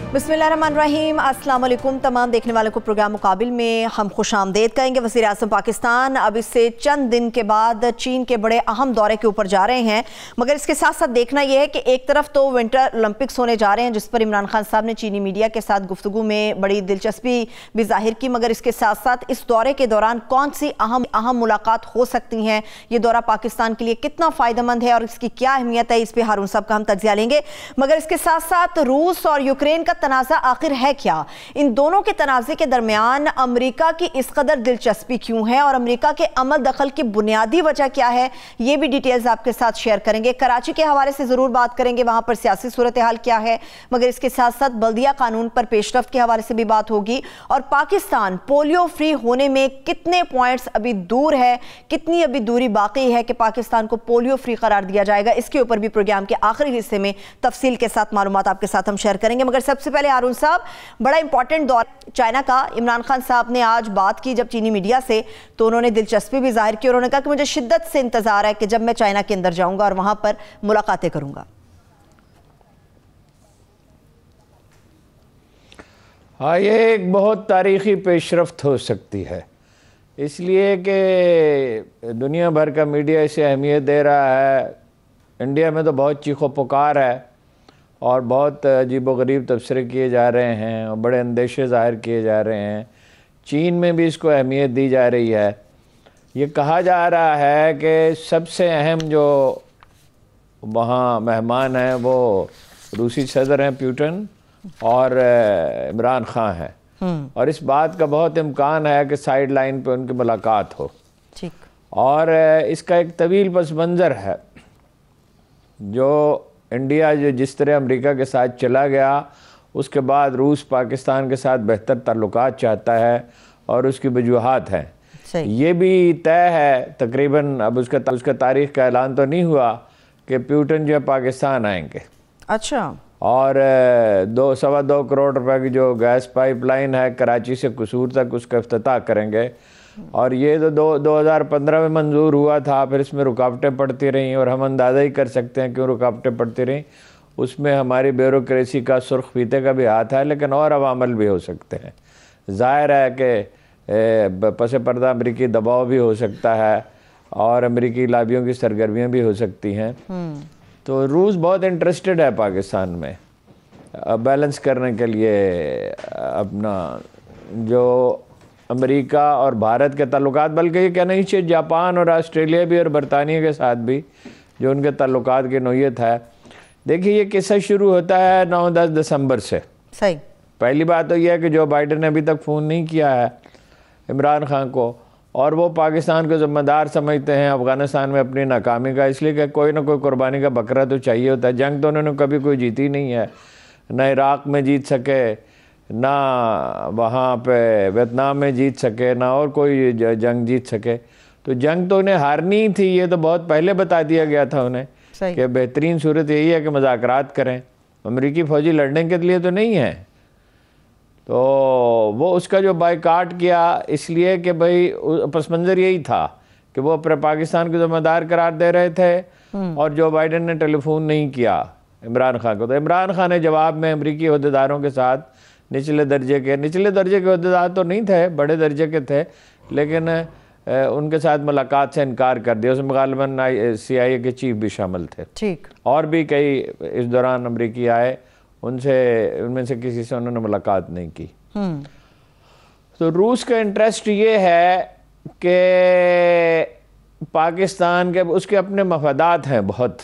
बिस्मिल्लाहिर्रहमानिर्रहीम, अस्सलाम वालेकुम तमाम देखने वालों को प्रोग्राम मुकाबिल में हम खुश आमदेद कहेंगे। वज़ीर आज़म पाकिस्तान अब इससे चंद दिन के बाद चीन के बड़े अहम दौरे के ऊपर जा रहे हैं, मगर इसके साथ साथ देखना यह है कि एक तरफ तो विंटर ओलंपिक्स होने जा रहे हैं जिस पर इमरान खान साहब ने चीनी मीडिया के साथ गुफ्तगू में बड़ी दिलचस्पी भी जाहिर की, मगर इसके साथ साथ इस दौरे के दौरान कौन सी अहम मुलाकात हो सकती हैं, ये दौरा पाकिस्तान के लिए कितना फ़ायदेमंद है और इसकी क्या अहमियत है, इस पर हारून साहब का हम तज्जिया लेंगे। मगर इसके साथ साथ रूस और यूक्रेन का तनाज़ा आखिर है क्या, इन दोनों के तनाज़े के दरमियान अमेरिका की इस कदर दिलचस्पी क्यों है और अमेरिका के अमल दखल की बुनियादी वजह क्या है, ये भी डिटेल्स आपके साथ शेयर करेंगे। कराची के हवाले से ज़रूर बात करेंगे, वहाँ पर सियासी सूरत हाल क्या है, मगर इसके साथ साथ बल्दिया कानून पर पेशरफ्त के हवाले से भी बात होगी और पाकिस्तान पोलियो फ्री होने में कितने पॉइंट्स अभी दूर है, कितनी अभी दूरी बाकी है कि पाकिस्तान को पोलियो फ्री करार दिया जाएगा, इसके ऊपर भी प्रोग्राम के आखिरी हिस्से में तफसील के साथ मालूमात आपके साथ हम शेयर करेंगे। मगर सबसे पहले हारून साहब, बड़ा इंपॉर्टेंट दौर चाइना का, इमरान खान साहब ने आज बात की जब चीनी मीडिया से तो उन्होंने दिलचस्पी भी जाहिर की, उन्होंने कहा कि मुझे शिद्दत से इंतजार है कि जब मैं चाइना के अंदर जाऊंगा और वहां पर मुलाकातें करूंगा। हाँ, ये एक बहुत तारीखी पेशरफ्त हो सकती है, इसलिए कि दुनिया भर का मीडिया इसे अहमियत दे रहा है। इंडिया में तो बहुत चीखो पुकार है और बहुत अजीबोगरीब तबसरे किए जा रहे हैं और बड़े अंदेशे ज़ाहिर किए जा रहे हैं। चीन में भी इसको अहमियत दी जा रही है। ये कहा जा रहा है कि सबसे अहम जो वहाँ मेहमान हैं वो रूसी सदर हैं पुतिन और इमरान खान हैं, और इस बात का बहुत इम्कान है कि साइड लाइन पे उनकी मुलाकात हो। ठीक। और इसका एक तवील पस मंज़र है, जो इंडिया जो जिस तरह अमेरिका के साथ चला गया, उसके बाद रूस पाकिस्तान के साथ बेहतर ताल्लुकात चाहता है और उसकी वजूहात हैं। ये भी तय है तकरीबन, अब उसका तारीख़ का ऐलान तो नहीं हुआ कि पुतिन जो है पाकिस्तान आएंगे। अच्छा। और 2-2.25 करोड़ रुपए की जो गैस पाइपलाइन है कराची से कसूर तक, उसका इफ्तिताह करेंगे। और ये तो 2015 में मंजूर हुआ था, फिर इसमें रुकावटें पड़ती रहीं और हम अंदाज़ा ही कर सकते हैं क्यों रुकावटें पड़ती रहीं। उसमें हमारी ब्यूरोक्रेसी का सुर्ख फीते का भी हाथ है, लेकिन और अवामल भी हो सकते हैं। ज़ाहिर है कि पस पर्दा अमरीकी दबाव भी हो सकता है और अमरीकी लाबियों की सरगर्मियाँ भी हो सकती हैं। तो रूस बहुत इंटरेस्टेड है पाकिस्तान में बैलेंस करने के लिए अपना जो अमेरिका और भारत के ताल्लुकात, बल्कि ये कहना ही चाहिए जापान और ऑस्ट्रेलिया भी और बरतानिया के साथ भी जो उनके ताल्लुकात की नोयत है। देखिए, ये किस्सा शुरू होता है 9-10 दिसंबर से। सही। पहली बात तो यह है कि जो बाइडन ने अभी तक फ़ोन नहीं किया है इमरान खान को, और वो पाकिस्तान को ज़िम्मेदार समझते हैं अफ़गानिस्तान में अपनी नाकामी का, इसलिए कि कोई ना कोई कुर्बानी का बकरा तो चाहिए होता है। जंग तो उन्होंने कभी कोई जीती नहीं है, ना इराक़ में जीत सके, ना वहाँ पे वियतनाम में जीत सके, ना और कोई जंग जीत सके। तो जंग तो उन्हें हारनी थी, ये तो बहुत पहले बता दिया गया था उन्हें कि बेहतरीन सूरत यही है कि मुज़ाकरात करें, अमरीकी फ़ौजी लड़ने के लिए तो नहीं है। तो वो उसका जो बायकाट किया इसलिए कि भाई पस मंज़र यही था कि वो अपने पाकिस्तान को ज़िम्मेदार करार दे रहे थे, और जो बाइडन ने टेलीफोन नहीं किया इमरान खान को, तो इमरान खान ने जवाब में अमरीकी अहदेदारों के साथ निचले दर्जे के अहदेदार तो नहीं थे, बड़े दर्जे के थे, लेकिन उनके साथ मुलाकात से इनकार कर दिया। उसमें गालिबन CIA के चीफ भी शामिल थे। ठीक। और भी कई इस दौरान अमरीकी आए, उनमें से किसी से उन्होंने मुलाकात नहीं की। तो रूस का इंटरेस्ट ये है कि पाकिस्तान के उसके अपने मफादात हैं बहुत।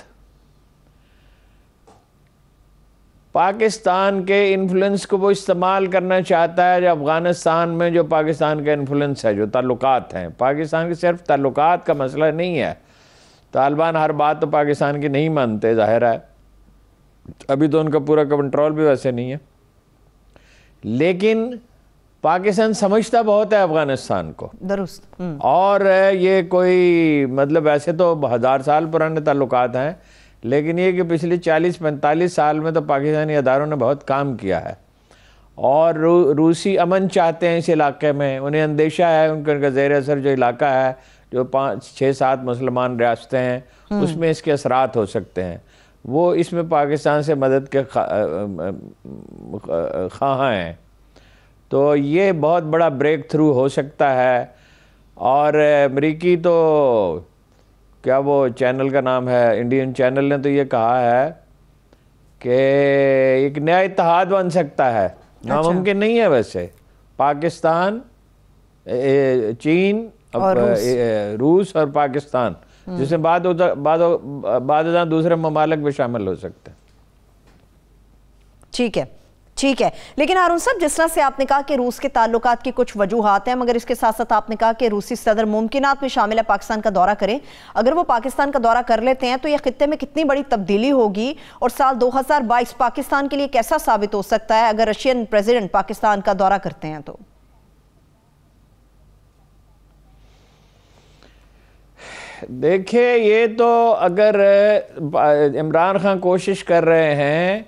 पाकिस्तान के इन्फ्लुएंस को वो इस्तेमाल करना चाहता है, जो अफ़गानिस्तान में जो पाकिस्तान का इन्फ्लुएंस है, जो ताल्लुकात हैं, पाकिस्तान के सिर्फ ताल्लुकात का मसला नहीं है। तालिबान हर बात तो पाकिस्तान की नहीं मानते, ज़ाहिर है, अभी तो उनका पूरा कंट्रोल भी वैसे नहीं है, लेकिन पाकिस्तान समझता बहुत है अफ़गानिस्तान को। दुरुस्त। और ये कोई मतलब वैसे तो 1000 साल पुराने ताल्लुकात हैं, लेकिन ये कि पिछले 40-45 साल में तो पाकिस्तानी अदारों ने बहुत काम किया है और रूसी अमन चाहते हैं इस इलाके में। उन्हें अंदेशा है उनका ज़ेर असर जो इलाका है, जो 5-6-7 मुसलमान रियासतें हैं, उसमें इसके असरात हो सकते हैं। वो इसमें पाकिस्तान से मदद के ख़्वाह हैं। तो ये बहुत बड़ा ब्रेक थ्रू हो सकता है। और अमरीकी तो क्या वो चैनल का नाम है, इंडियन चैनल ने तो ये कहा है कि एक नया इत्तेहाद बन सकता है। नामुमकिन नहीं है वैसे। पाकिस्तान, चीन और रूस और पाकिस्तान, जिसमें बाद दूसरे ममालिक भी शामिल हो सकते हैं। ठीक है, ठीक है। लेकिन हारून साहब, जिस तरह से आपने कहा कि रूस के ताल्लुकात की कुछ वजूहात हैं, मगर इसके साथ साथ आपने कहा कि रूसी सदर मुमकिनात में शामिल है पाकिस्तान का दौरा करें। अगर वो पाकिस्तान का दौरा कर लेते हैं तो यह खित्ते में कितनी बड़ी तब्दीली होगी, और साल 2022 पाकिस्तान के लिए कैसा साबित हो सकता है अगर रशियन प्रेसिडेंट पाकिस्तान का दौरा करते हैं तो? देखिए, ये तो अगर इमरान खान कोशिश कर रहे हैं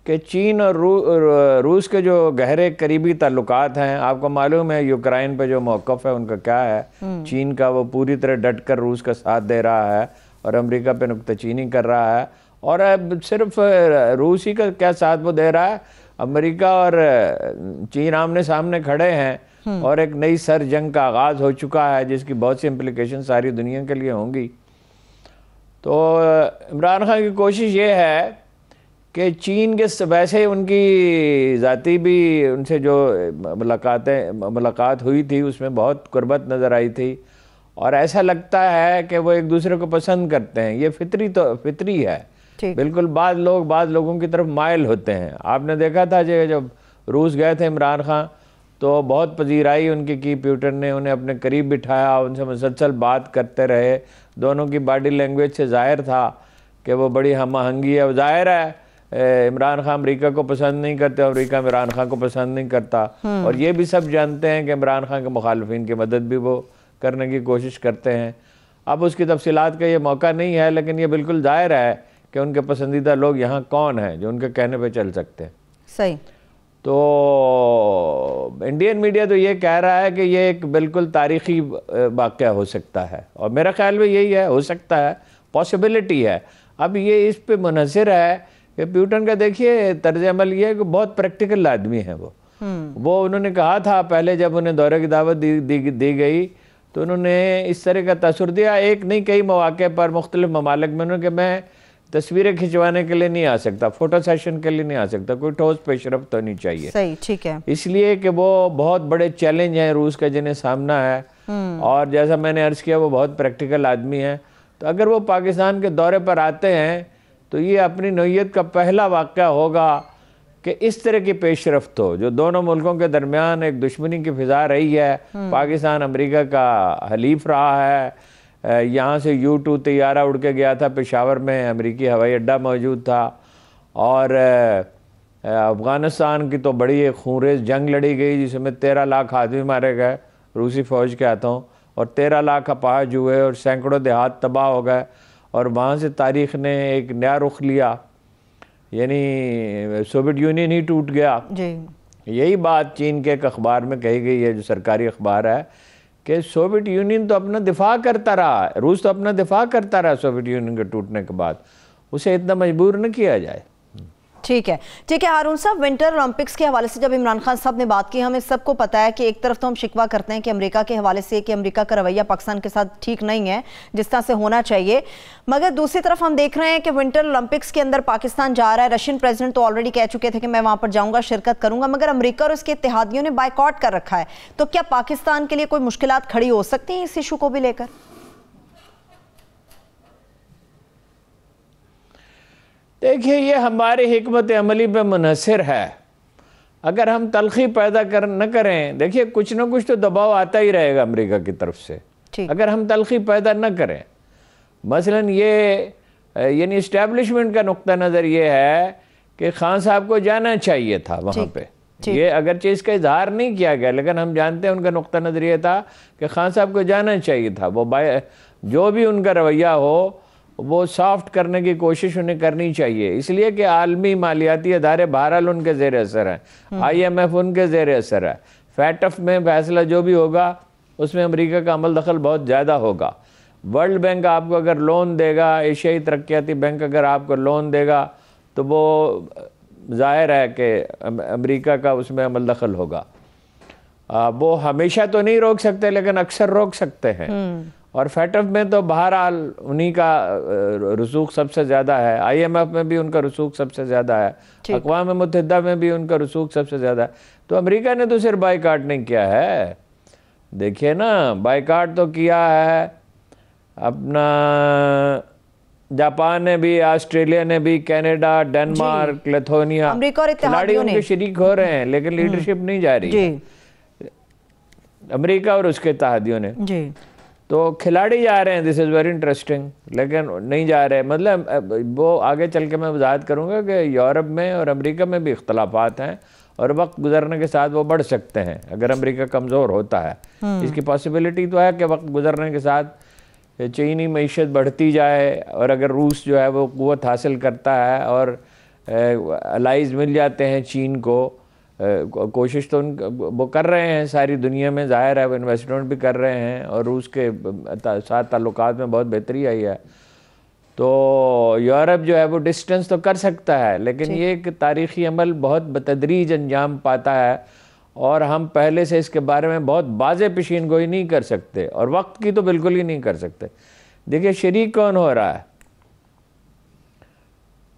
कि चीन और रूस के जो गहरे करीबी ताल्लुकात हैं, आपको मालूम है यूक्रेन पे जो मौक़िफ़ है उनका क्या है। चीन का वो पूरी तरह डट कर रूस का साथ दे रहा है और अमेरिका पे नुक्ताचीनी कर रहा है। और अब सिर्फ रूस ही का क्या साथ वो दे रहा है, अमेरिका और चीन आमने सामने खड़े हैं और एक नई सर जंग का आगाज़ हो चुका है, जिसकी बहुत सी इम्प्लिकेशन सारी दुनिया के लिए होंगी। तो इमरान खान की कोशिश ये है कि चीन के वैसे ही उनकी ज़ाती भी उनसे जो मुलाकात हुई थी उसमें बहुत कुर्बत नज़र आई थी, और ऐसा लगता है कि वो एक दूसरे को पसंद करते हैं। ये फितरी है बिल्कुल। बाद लोगों की तरफ माइल होते हैं। आपने देखा था जब रूस गए थे इमरान खान, तो बहुत पजीराई उनकी की, पुतिन ने उन्हें अपने करीब बिठाया, उनसे मुसलसल बात करते रहे। दोनों की बॉडी लैंग्वेज से ज़ाहिर था कि वो बड़ी हम आहंगी है। ज़ाहिर है इमरान खान अमेरिका को पसंद नहीं करते, अमेरिका इमरान खान को पसंद नहीं करता, और ये भी सब जानते हैं कि इमरान खान के मुखालिफिन की मदद भी वो करने की कोशिश करते हैं। अब उसकी तफसीलात का ये मौका नहीं है, लेकिन ये बिल्कुल ज़ाहिर है कि उनके पसंदीदा लोग यहाँ कौन हैं जो उनके कहने पे चल सकते हैं। सही। तो इंडियन मीडिया तो ये कह रहा है कि ये एक बिल्कुल तारीख़ी वाक़या हो सकता है, और मेरा ख्याल में यही है, हो सकता है, पॉसिबिलिटी है। अब ये इस पे मुनहसर है कि पुतिन का देखिए तर्ज अमल ये है कि बहुत प्रैक्टिकल आदमी है वो उन्होंने कहा था पहले जब उन्हें दौरे की दावत दी गई, तो उन्होंने इस तरह का तसुर दिया, एक नहीं कई मौके पर मुख्तलिफ ममालिक में, उन्होंने कि मैं तस्वीरें खिंचवाने के लिए नहीं आ सकता, फोटो सेशन के लिए नहीं आ सकता, कोई ठोस पेशरफ्त होनी चाहिए। सही, ठीक है। इसलिए कि वो बहुत बड़े चैलेंज हैं रूस का जिन्हें सामना है, और जैसा मैंने अर्ज़ किया वो बहुत प्रैक्टिकल आदमी है। तो अगर वो पाकिस्तान के दौरे पर आते हैं तो ये अपनी नौइयत का पहला वाक़या होगा कि इस तरह की पेशरफ्त हो, जो दोनों मुल्कों के दरमियान एक दुश्मनी की फिजा रही है। पाकिस्तान अमेरिका का हलीफ रहा है। यहाँ से U-2 तैयारा उड़ के गया था पेशावर में, अमेरिकी हवाई अड्डा मौजूद था, और अफ़गानिस्तान की तो बड़ी एक खूनरेज़ जंग लड़ी गई जिसमें 13 लाख आदमी मारे गए रूसी फ़ौज के हाथों, और 13 लाख अपाहज हुए और सैकड़ों देहात तबाह हो गए। और वहाँ से तारीख़ ने एक नया रुख लिया, यानी सोवियत यूनियन ही टूट गया जी। यही बात चीन के एक अखबार में कही गई है, जो सरकारी अखबार है, कि सोवियत यूनियन तो अपना दिफा करता रहा, रूस तो अपना दिफा करता रहा सोवियत यूनियन के टूटने के बाद, उसे इतना मजबूर न किया जाए। ठीक है, ठीक है। हारून साहब, विंटर ओलंपिक्स के हवाले से जब इमरान खान साहब ने बात की, हमें सबको पता है कि एक तरफ तो हम शिकवा करते हैं कि अमेरिका के हवाले से कि अमेरिका का रवैया पाकिस्तान के साथ ठीक नहीं है जिस तरह से होना चाहिए, मगर दूसरी तरफ हम देख रहे हैं कि विंटर ओलंपिक्स के अंदर पाकिस्तान जा रहा है। रशियन प्रेसिडेंट तो ऑलरेडी कह चुके थे कि मैं वहां पर जाऊंगा, शिरकत करूंगा, मगर अमेरिका और उसके इत्तेहादियों ने बायकॉट कर रखा है। तो क्या पाकिस्तान के लिए कोई मुश्किलात खड़ी हो सकती हैं इस इशू को भी लेकर? देखिए, ये हमारी हिकमत अमली पे मुनहसर है। अगर हम तलखी पैदा न करें, देखिए कुछ ना कुछ तो दबाव आता ही रहेगा अमेरिका की तरफ से, अगर हम तलखी पैदा न करें। मसलन ये यानी इस्टेब्लिशमेंट का नुक्ता नज़र ये है कि खान साहब को जाना चाहिए था वहाँ पे। ये अगरचे इसका इजहार नहीं किया गया, लेकिन हम जानते हैं उनका नुक्ता नज़र ये था कि खान साहब को जाना चाहिए था। वो जो भी उनका रवैया हो वो सॉफ्ट करने की कोशिश उन्हें करनी चाहिए, इसलिए कि आलमी मालियाती अदारे बहरहाल उनके ज़ेर असर हैं, IMF उनके ज़ेर असर है, FATF में फैसला जो भी होगा उसमें अमेरिका का अमल दखल बहुत ज़्यादा होगा। वर्ल्ड बैंक आपको अगर लोन देगा, एशियाई तरक्याती बैंक अगर आपको लोन देगा, तो वो जाहिर है कि अमेरिका का उसमें अमल दखल होगा। वो हमेशा तो नहीं रोक सकते, लेकिन अक्सर रोक सकते हैं। और FATF में तो बहरहाल उन्हीं का रसूख सबसे ज़्यादा है, IMF में भी उनका रसूख सबसे ज़्यादा है, अक़वाम मुत्तहिदा में भी उनका रसूख सबसे ज़्यादा है। तो अमेरिका ने तो सिर्फ बाइकाट नहीं किया है, देखिए ना, बाइकाट तो किया है अपना जापान ने भी, ऑस्ट्रेलिया ने भी, कनाडा, डेनमार्क, लिथुआनिया, अमेरिका और खिलाड़ी उनके शरीक हो रहे हैं, लेकिन लीडरशिप नहीं जा रही है अमेरिका और उसके इत्तेहादियों ने जी। तो खिलाड़ी जा रहे हैं, दिस इज़ वेरी इंटरेस्टिंग, लेकिन नहीं जा रहे। मतलब वो आगे चल के मैं वजाहत करूँगा कि यूरोप में और अमेरिका में भी इख्तलाफात हैं, और वक्त गुजरने के साथ वो बढ़ सकते हैं अगर अमेरिका कमज़ोर होता है। इसकी पॉसिबिलिटी तो है कि वक्त गुजरने के साथ चीनी मईशत बढ़ती जाए, और अगर रूस जो है वो क़ुव्वत हासिल करता है और अलाइज मिल जाते हैं चीन को, कोशिश तो वो कर रहे हैं सारी दुनिया में, ज़ाहिर है वो इन्वेस्टमेंट भी कर रहे हैं, और रूस के साथ ताल्लुकात में बहुत बेहतरी आई है। तो यूरोप जो है वो डिस्टेंस तो कर सकता है, लेकिन ये एक तारीख़ी अमल बहुत बतदरीज अंजाम पाता है, और हम पहले से इसके बारे में बहुत बाज़े पेशीन गोई नहीं कर सकते, और वक्त की तो बिल्कुल ही नहीं कर सकते। देखिए शरीक कौन हो रहा है,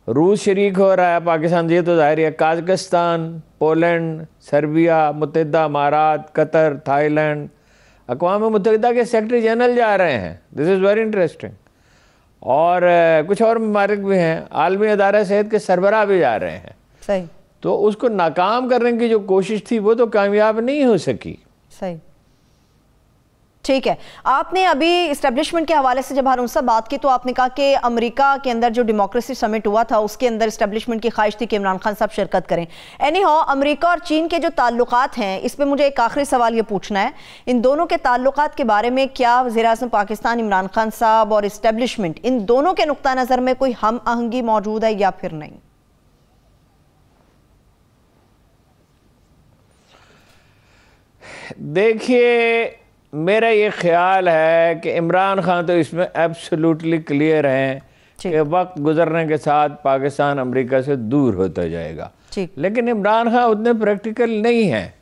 रूस शरीक हो रहा है, पाकिस्तान, ये तो जाहिर है, काज़किस्तान, पोलैंड, सर्बिया, मुत्तहिदा अमारात, कतर, थाईलैंड, अक़वाम मुत्तहिदा के सेक्रेटरी जनरल जा रहे हैं, दिस इज़ वेरी इंटरेस्टिंग। और कुछ और ममालिक भी हैं, आलमी अदारा सेहत के सरबराह भी जा रहे हैं। सही। तो उसको नाकाम करने की जो कोशिश थी वो तो कामयाब नहीं हो सकी। सही, ठीक है। आपने अभी इस्टेब्लिशमेंट के हवाले से जब हारून साहब बात की, तो आपने कहा कि अमेरिका के अंदर जो डेमोक्रेसी समिट हुआ था उसके अंदर इस्टेब्लिशमेंट की ख्वाहिश थी कि इमरान खान साहब शिरकत करें। एनी हाउ, अमेरिका और चीन के जो ताल्लुकात हैं, इस पर मुझे एक आखिरी सवाल ये पूछना है, इन दोनों के ताल्लुकात के बारे में क्या वज़ीर-ए-आज़म पाकिस्तान इमरान खान साहब और इस्टेब्लिशमेंट, इन दोनों के नुक्ता नज़र में कोई हम आहंगी मौजूद है या फिर नहीं? देखिए, मेरा ये ख्याल है कि इमरान खान तो इसमें एब्सोल्युटली क्लियर हैं कि वक्त गुजरने के साथ पाकिस्तान अमेरिका से दूर होता जाएगा, लेकिन इमरान खान उतने प्रैक्टिकल नहीं हैं,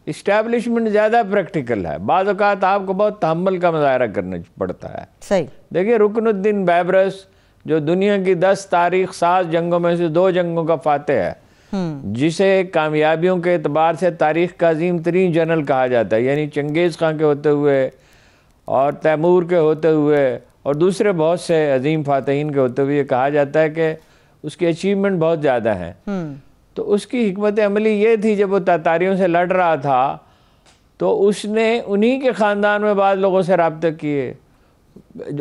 इस्टेब्लिशमेंट ज़्यादा प्रैक्टिकल है। बाज़ औक़ात आपको बहुत तहम्मुल का मुज़ाहरा करना पड़ता है। सही। देखिए रुकनुद्दीन बैबरस, जो दुनिया की 10 तारीख साज जंगों में से 2 जंगों का फातेह है, जिसे कामयाबियों के एतबार से तारीख़ का अजीम तरीन जनरल कहा जाता है, यानी चंगेज़ खां के होते हुए और तैमूर के होते हुए और दूसरे बहुत से अजीम फातहीन के होते हुए कहा जाता है कि उसकी अचीवमेंट बहुत ज़्यादा है। तो उसकी हिकमत अमली ये थी, जब वो तातारियों से लड़ रहा था तो उसने उन्हीं के ख़ानदान में बाद लोगों से रब्ता किए,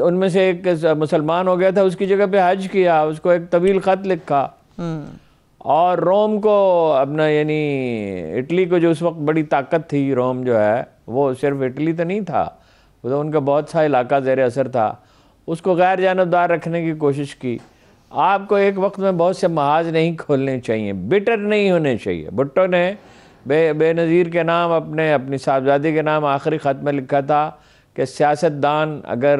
उनमें से एक मुसलमान हो गया था, उसकी जगह पे हज किया, उसको एक तवील ख़त लिखा, और रोम को अपना, यानी इटली को, जो उस वक्त बड़ी ताकत थी, रोम जो है वो सिर्फ इटली तो नहीं था, वो तो उनका बहुत सा इलाका ज़ेर असर था, उसको गैर जानबदार रखने की कोशिश की। आपको एक वक्त में बहुत से महाज नहीं खोलने चाहिए, बिटर नहीं होने चाहिए। भुट्टो ने बेनज़ीर के नाम अपनी साहबजादी के नाम आखिरी ख़त में लिखा था कि सियासतदान अगर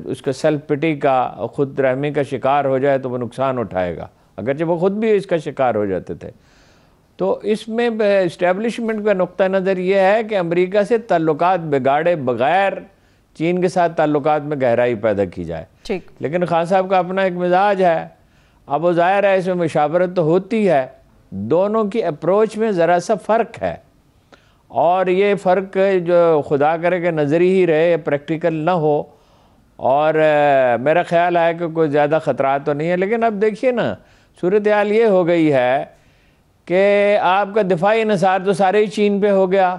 उसके सेल्फ पिटी का और ख़ुद रहमी का शिकार हो जाए तो वो नुकसान उठाएगा, अगरचे वो ख़ुद भी इसका शिकार हो जाते थे। तो इसमें इस्टेब्लिशमेंट का नुक्ता नज़र ये है कि अमेरिका से ताल्लुकात बिगाड़े बग़ैर चीन के साथ ताल्लुकात में गहराई पैदा की जाए। ठीक। लेकिन खान साहब का अपना एक मिजाज है, अब वो ज़ाहिर है इसमें मुशावरत तो होती है, दोनों की अप्रोच में ज़रा सा फ़र्क है, और ये फ़र्क जो खुदा करे कि नज़री ही रहे, प्रैक्टिकल ना हो। और मेरा ख़्याल है कि कोई ज़्यादा ख़तरा तो नहीं है। लेकिन अब देखिए ना, सूरत हाल ये हो गई है कि आपका दिफाई इन्हिसार तो सारे ही चीन पे हो गया,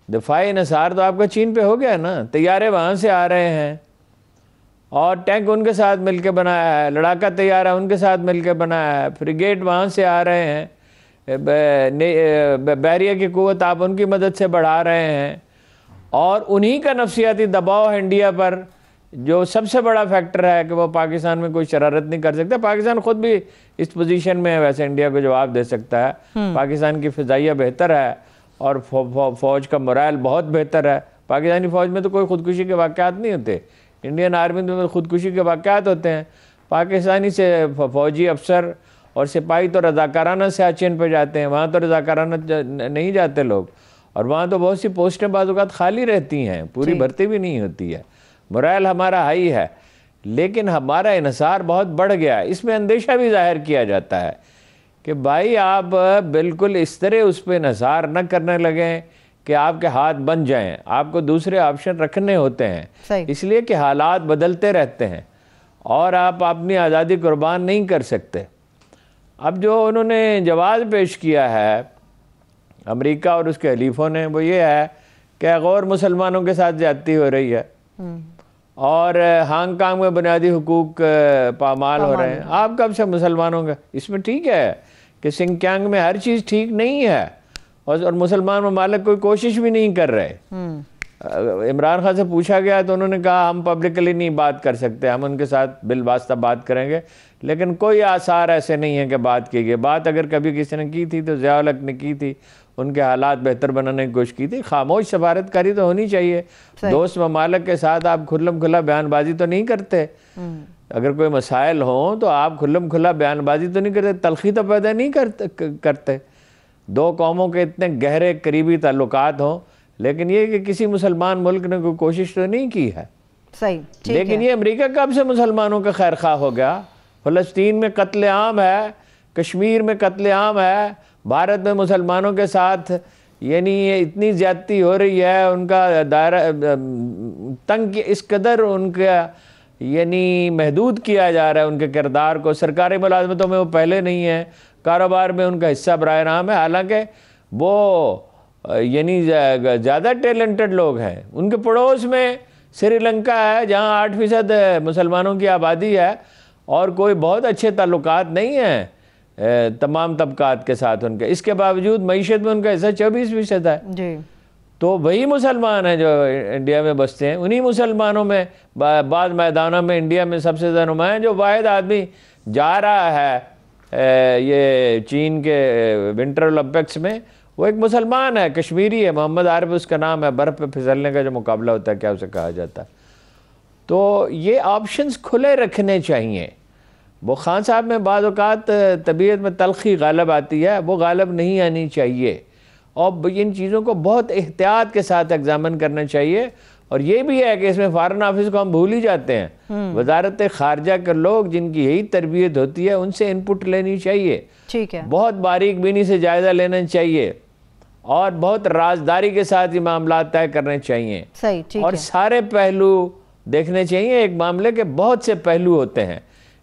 दिफाई इन्हिसार तो आपका चीन पे हो गया ना, तैयारे वहाँ से आ रहे हैं और टैंक उनके साथ मिलकर बनाया है, लड़ाका तैयारा उनके साथ मिलकर बनाया है, फ्रिगेट वहाँ से आ रहे हैं, बहरिया की क़ुव्वत आप उनकी मदद से बढ़ा रहे हैं, और उन्हीं का नफसियाती दबाव है इंडिया पर, जो सबसे बड़ा फैक्टर है कि वो पाकिस्तान में कोई शरारत नहीं कर सकता। पाकिस्तान खुद भी इस पोजीशन में है, वैसे इंडिया को जवाब दे सकता है। पाकिस्तान की फ़िज़ाइया बेहतर है और फ़ौज का मोराल बहुत बेहतर है, पाकिस्तानी फ़ौज में तो कोई ख़ुदकुशी के वाक़यात नहीं होते, इंडियन आर्मी में तो ख़ुदकुशी के वाक़यात होते हैं। पाकिस्तानी से फ़ौजी अफसर और सिपाही तो रज़ाकाराना सियाचिन पे जाते हैं, वहाँ तो रज़ाकाराना नहीं जाते लोग, और वहाँ तो बहुत सी पोस्टें बाज़ औक़ात खाली रहती हैं, पूरी भर्ती भी नहीं होती है। मोरल हमारा हाई है, लेकिन हमारा इन्हिसार बहुत बढ़ गया है। इसमें अंदेशा भी ज़ाहिर किया जाता है कि भाई आप बिल्कुल इस तरह उस पर इन्हिसार न करने लगें कि आपके हाथ बन जाएं, आपको दूसरे ऑप्शन रखने होते हैं, इसलिए कि हालात बदलते रहते हैं और आप अपनी आज़ादी कुर्बान नहीं कर सकते। अब जो उन्होंने जवाब पेश किया है अमेरिका और उसके हलीफों ने, वो ये है कि गैर मुसलमानों के साथ ज़्यादती हो रही है और हांगकांग में बुनियादी हुकूक पामाल हो रहे हैं। आप कब से मुसलमानों का, इसमें ठीक है कि सिंकियांग में हर चीज़ ठीक नहीं है और मुसलमान ममालिक कोई कोशिश भी नहीं कर रहे। इमरान खान से पूछा गया तो उन्होंने कहा हम पब्लिकली नहीं बात कर सकते, हम उनके साथ बिलवास्ता बात करेंगे, लेकिन कोई आसार ऐसे नहीं है कि बात की गई। बात अगर कभी किसी ने की थी तो ज़िया उल हक ने की थी, उनके हालात बेहतर बनाने की कोशिश की थी। खामोश सफारतकारी तो होनी चाहिए, दोस्त ममालिक के साथ आप खुल्लम खुला बयानबाजी तो नहीं करते। अगर कोई मसाइल हों तो आप खुल्लम खुला बयानबाजी तो नहीं करते, तलखी तो पैदा नहीं करते। दो कौमों के इतने गहरे करीबी ताल्लुकात हों, लेकिन ये कि किसी मुसलमान मुल्क ने कोई कोशिश तो नहीं की है। सही, लेकिन ये अमेरिका कब से मुसलमानों का खैर खा हो गया? फ़लस्तीन में कत्ले आम है, कश्मीर में कत्ले आम है, भारत में मुसलमानों के साथ यानी इतनी ज़्यादती हो रही है, उनका दायरा तंग इस कदर उनका यानी महदूद किया जा रहा है उनके किरदार को। सरकारी मुलाजमतों में वो पहले नहीं है, कारोबार में उनका हिस्सा बराह राम है, हालांकि वो यानी ज़्यादा टैलेंटेड लोग हैं। उनके पड़ोस में श्रीलंका है जहाँ 8% मुसलमानों की आबादी है और कोई बहुत अच्छे ताल्लुकात नहीं हैं तमाम तबकात के साथ उनके, इसके बावजूद मईशत में उनका हिस्सा 24% है जी। तो वही मुसलमान हैं जो इंडिया में बसते हैं, उन्हीं मुसलमानों में बाद मैदानों में इंडिया में सबसे ज़्यादा नुमाया जो वाहिद आदमी जा रहा है ये चीन के विंटर ओलंपिक्स में, वो एक मुसलमान है, कश्मीरी है, मोहम्मद आरिफ उसका नाम है। बर्फ़ पे फिसलने का जो मुकाबला होता है क्या उसे कहा जाता है। तो ये ऑप्शंस खुले रखने चाहिए। वो खान साहब में बाज़ औक़ात तबीयत में तलखी गालब आती है, वो गालब नहीं आनी चाहिए और इन चीज़ों को बहुत एहतियात के साथ एग्जामिन करना चाहिए। और ये भी है कि इसमें फ़ॉरेन ऑफिस को हम भूल ही जाते हैं, वजारत ख़ारजा के लोग जिनकी यही तरबियत होती है उनसे इनपुट लेनी चाहिए, ठीक है, बहुत बारीक बीनी से जायज़ा लेना चाहिए और बहुत राजदारी के साथ ये मामला तय करने चाहिए। सही, ठीक और है। सारे पहलू देखने चाहिए। एक मामले के बहुत से पहलू होते हैं,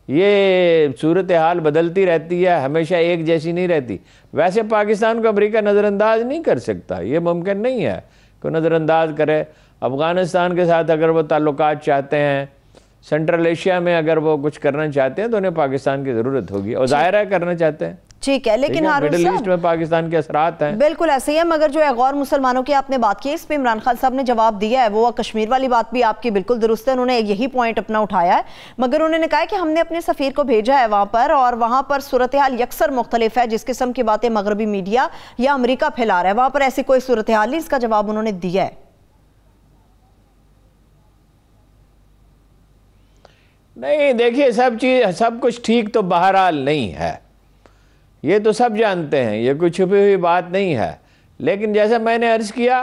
ये सूरत हाल बदलती रहती है, हमेशा एक जैसी नहीं रहती। वैसे पाकिस्तान को अमेरिका नज़रअंदाज नहीं कर सकता, ये मुमकिन नहीं है कि नज़रअंदाज करे। अफ़गानिस्तान के साथ अगर वो ताल्लुकात चाहते हैं, सेंट्रल एशिया में अगर वो कुछ करना चाहते हैं तो उन्हें पाकिस्तान की ज़रूरत होगी और ज़ाहिर है करना चाहते हैं, ठीक है। लेकिन मिडिल ईस्ट में पाकिस्तान के असरात हैं, बिल्कुल ऐसे ही है। मगर जो है गौर मुसलमानों की आपने बात की, इस पे इमरान खान साहब ने जवाब दिया है। वो कश्मीर वाली बात भी आपकी बिल्कुल दुरुस्त है, उन्होंने यही पॉइंट अपना उठाया है। मगर उन्होंने कहा कि हमने अपने सफ़ीर को भेजा है वहाँ पर और वहाँ पर सूरत हाल यकसर मुख्तलिफ है। जिस किस्म की बातें मगरबी मीडिया या अमरीका फैला रहा है, वहाँ पर ऐसी कोई सूरत हाल नहीं। इसका जवाब उन्होंने दिया है। नहीं, देखिए सब कुछ ठीक तो बहरहाल नहीं है, ये तो सब जानते हैं, ये कोई छुपी हुई बात नहीं है। लेकिन जैसे मैंने अर्ज किया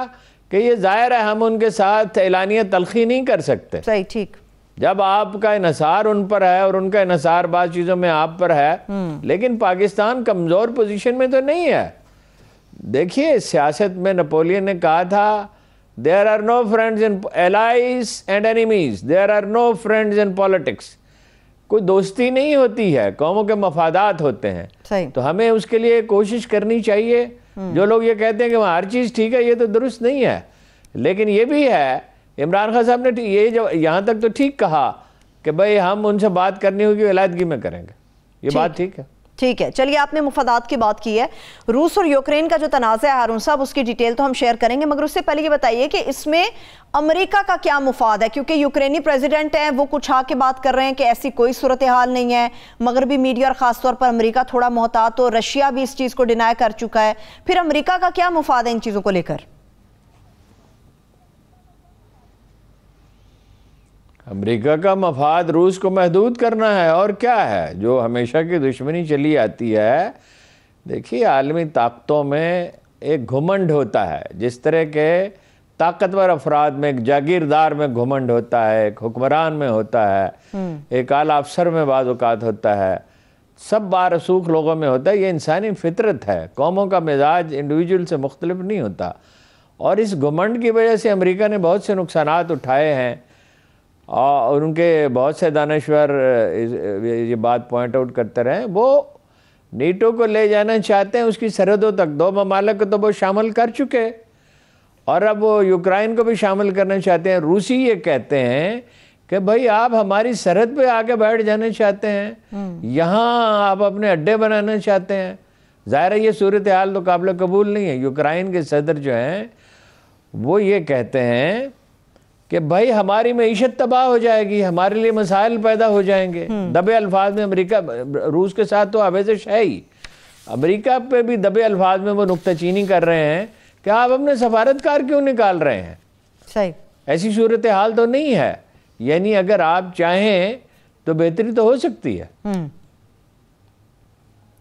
कि ये जाहिर है हम उनके साथ एलानिया तलखी नहीं कर सकते। सही, ठीक। जब आपका इन्हिसार उन पर है और उनका इन्हिसार बात चीज़ों में आप पर है, लेकिन पाकिस्तान कमज़ोर पोजीशन में तो नहीं है। देखिए सियासत में नेपोलियन ने कहा था there are no friends in allies and enemies, there are no friends in politics. कोई दोस्ती नहीं होती है, कौमों के मफादात होते हैं। तो हमें उसके लिए कोशिश करनी चाहिए। जो लोग ये कहते हैं कि वहाँ हर चीज़ ठीक है, ये तो दुरुस्त नहीं है। लेकिन ये भी है, इमरान खान साहब ने ये जो यहाँ तक तो ठीक कहा कि भाई हम उनसे बात करनी होगी, विलायतगी में करेंगे, ये बात ठीक है। ठीक है, चलिए आपने मुफादात की बात की है। रूस और यूक्रेन का जो तनाज़ा है हारून साहब, उसकी डिटेल तो हम शेयर करेंगे, मगर उससे पहले ये बताइए कि इसमें अमेरिका का क्या मुफाद है, क्योंकि यूक्रेनी प्रेसिडेंट हैं, वो कुछ आके बात कर रहे हैं कि ऐसी कोई सूरत हाल नहीं है। मगरबी मीडिया और ख़ासतौर पर अमेरिका थोड़ा मोहतात, तो रशिया भी इस चीज़ को डिनाई कर चुका है। फिर अमेरिका का क्या मुफाद है इन चीज़ों को लेकर? अमेरिका का मफाद रूस को महदूद करना है, और क्या है। जो हमेशा की दुश्मनी चली आती है, देखिए आलमी ताकतों में एक घुमंड होता है। जिस तरह के ताकतवर अफराद में, एक जागीरदार में घुमंड होता है, एक हुक्मरान में होता है, एक आला अफसर में बाज़ औक़ात होता है, सब बारसूख लोगों में होता है। ये इंसानी फितरत है। कौमों का मिजाज इंडिविजुअल से मुख्तलिफ नहीं होता, और इस घुमंड की वजह से अमेरिका ने बहुत से नुकसानात उठाए हैं। और उनके बहुत से दानश्वर ये बात पॉइंट आउट करते रहे, वो नीटो को ले जाना चाहते हैं उसकी सरहदों तक। 2 ममालिक को तो वो शामिल कर चुके, और अब वो यूक्रेन को भी शामिल करना चाहते हैं। रूसी ये कहते हैं कि भाई आप हमारी सरहद पे आके बैठ जाना चाहते हैं, यहाँ आप अपने अड्डे बनाना चाहते हैं। ज़ाहिर है ये सूरत हाल तो काबिल कबूल नहीं है। यूक्रेन के सदर जो हैं वो ये कहते हैं कि भाई हमारी मईशत तबाह हो जाएगी, हमारे लिए मसाइल पैदा हो जाएंगे। दबे अल्फाज में अमेरिका, रूस के साथ तो आवेज़श है ही, अमेरिका पे भी दबे अल्फाज में वो नुक्ताचीनी कर रहे हैं कि आप अपने सफारतकार क्यों निकाल रहे हैं। सही, ऐसी सूरत हाल तो नहीं है। यानी अगर आप चाहें तो बेहतरी तो हो सकती है।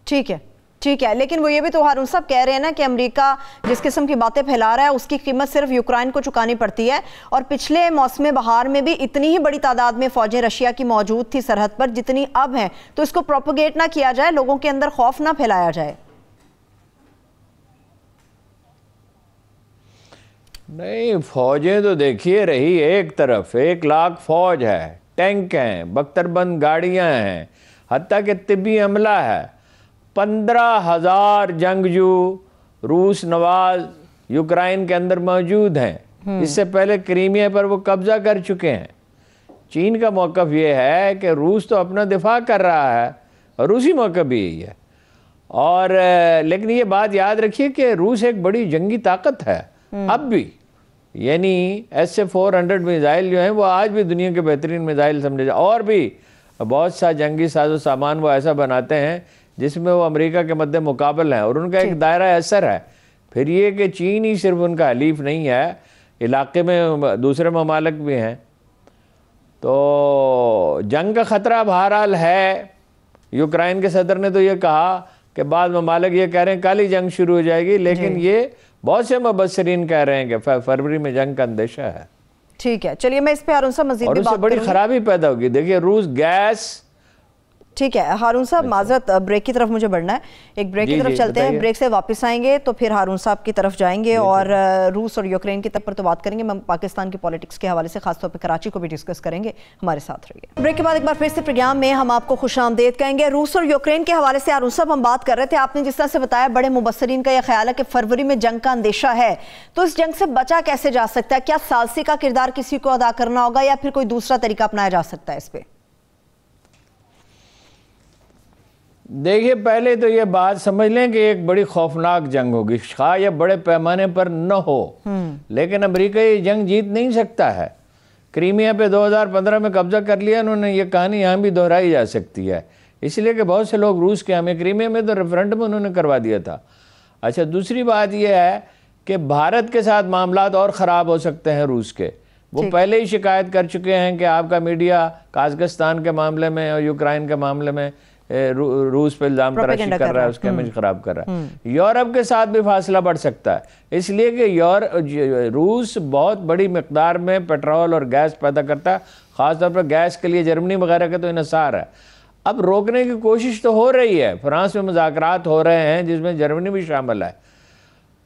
ठीक है, ठीक है। लेकिन वो ये भी तो हारून साहब कह रहे हैं ना कि अमेरिका जिस किस्म की बातें फैला रहा है उसकी कीमत सिर्फ यूक्रेन को चुकानी पड़ती है, और पिछले मौसम बहार में भी इतनी ही बड़ी तादाद में फौजें रशिया की मौजूद थी सरहद पर जितनी अब हैं। तो इसको प्रोपोगेट ना किया जाए, लोगों के अंदर खौफ ना फैलाया जाए। नहीं, फौजें तो देखिए रही एक तरफ, 1 लाख फौज है, टैंक हैं, बख्तरबंद गाड़ियां हैं, हत्ता कि तिब्बी अमला है। 15,000 जंगजू रूस नवाज यूक्रेन के अंदर मौजूद हैं। इससे पहले क्रीमिया पर वो कब्जा कर चुके हैं। चीन का मौक़िफ़ ये है कि रूस तो अपना दिफा कर रहा है, और रूसी मौक़िफ़ भी यही है। और लेकिन ये बात याद रखिए कि रूस एक बड़ी जंगी ताकत है अब भी। यानी S-400 मिज़ाइल जो हैं वो आज भी दुनिया के बेहतरीन मिज़ाइल समझे जाए, और भी बहुत सा जंगी साजो सामान वो ऐसा बनाते हैं जिसमें वो अमेरिका के मद्दे मुकाबल हैं, और उनका एक दायरा असर है। फिर ये कि चीन ही सिर्फ उनका हलीफ नहीं है, इलाके में दूसरे ममालिक भी हैं। तो जंग का ख़तरा बहरहाल है। यूक्रेन के सदर ने तो ये कहा कि बाद ममालिक ये कह रहे हैं कल ही जंग शुरू हो जाएगी, लेकिन ये बहुत से मुबस्सिरीन कह रहे हैं कि फरवरी में जंग का अंदेशा है। ठीक है, चलिए मैं इस पे हारून साहब मजीद और उससे बड़ी खराबी पैदा होगी। देखिए रूस गैस। ठीक है हारून साहब, माजरत ब्रेक की तरफ मुझे बढ़ना है, एक ब्रेक की तरफ चलते हैं। ब्रेक से वापस आएंगे तो फिर हारून साहब की तरफ जाएंगे और रूस और यूक्रेन की तरफ पर तो बात करेंगे। हम पाकिस्तान की पॉलिटिक्स के हवाले से खासतौर पर कराची को भी डिस्कस करेंगे। हमारे साथ रहिए। ब्रेक के बाद एक बार फिर से प्रोग्राम में हम आपको खुशामदीद कहेंगे। रूस और यूक्रेन के हवाले से हारून साहब हम बात कर रहे थे। आपने जिस तरह से बताया, बड़े मुबस्सिरीन का यह ख्याल है कि फरवरी में जंग का अंदेशा है, तो इस जंग से बचा कैसे जा सकता है? क्या सालसी का किरदार किसी को अदा करना होगा या फिर कोई दूसरा तरीका अपनाया जा सकता है इस पर? देखिए पहले तो ये बात समझ लें कि एक बड़ी खौफनाक जंग होगी, शायद बड़े पैमाने पर न हो, लेकिन अमेरिका ये जंग जीत नहीं सकता है। क्रीमिया पे 2015 में कब्जा कर लिया उन्होंने, ये कहानी यहाँ भी दोहराई जा सकती है, इसलिए कि बहुत से लोग रूस के हमें, क्रीमिया में तो रेफरेंडम उन्होंने करवा दिया था। अच्छा, दूसरी बात यह है कि भारत के साथ मामलात और ख़राब हो सकते हैं रूस के। वो पहले ही शिकायत कर चुके हैं कि आपका मीडिया काज़ाकिस्तान के मामले में और यूक्रेन के मामले में रूस पे इल्जाम तराशी कर रहा है, उसके इमेज खराब कर रहा है। यूरोप के साथ भी फासला बढ़ सकता है, इसलिए कि रूस बहुत बड़ी मिकदार में पेट्रोल और गैस पैदा करता है, ख़ासतौर पर गैस के लिए जर्मनी वगैरह का तो इन्हिसार है। अब रोकने की कोशिश तो हो रही है, फ्रांस में मुज़ाकरात हो रहे हैं जिसमें जर्मनी भी शामिल है,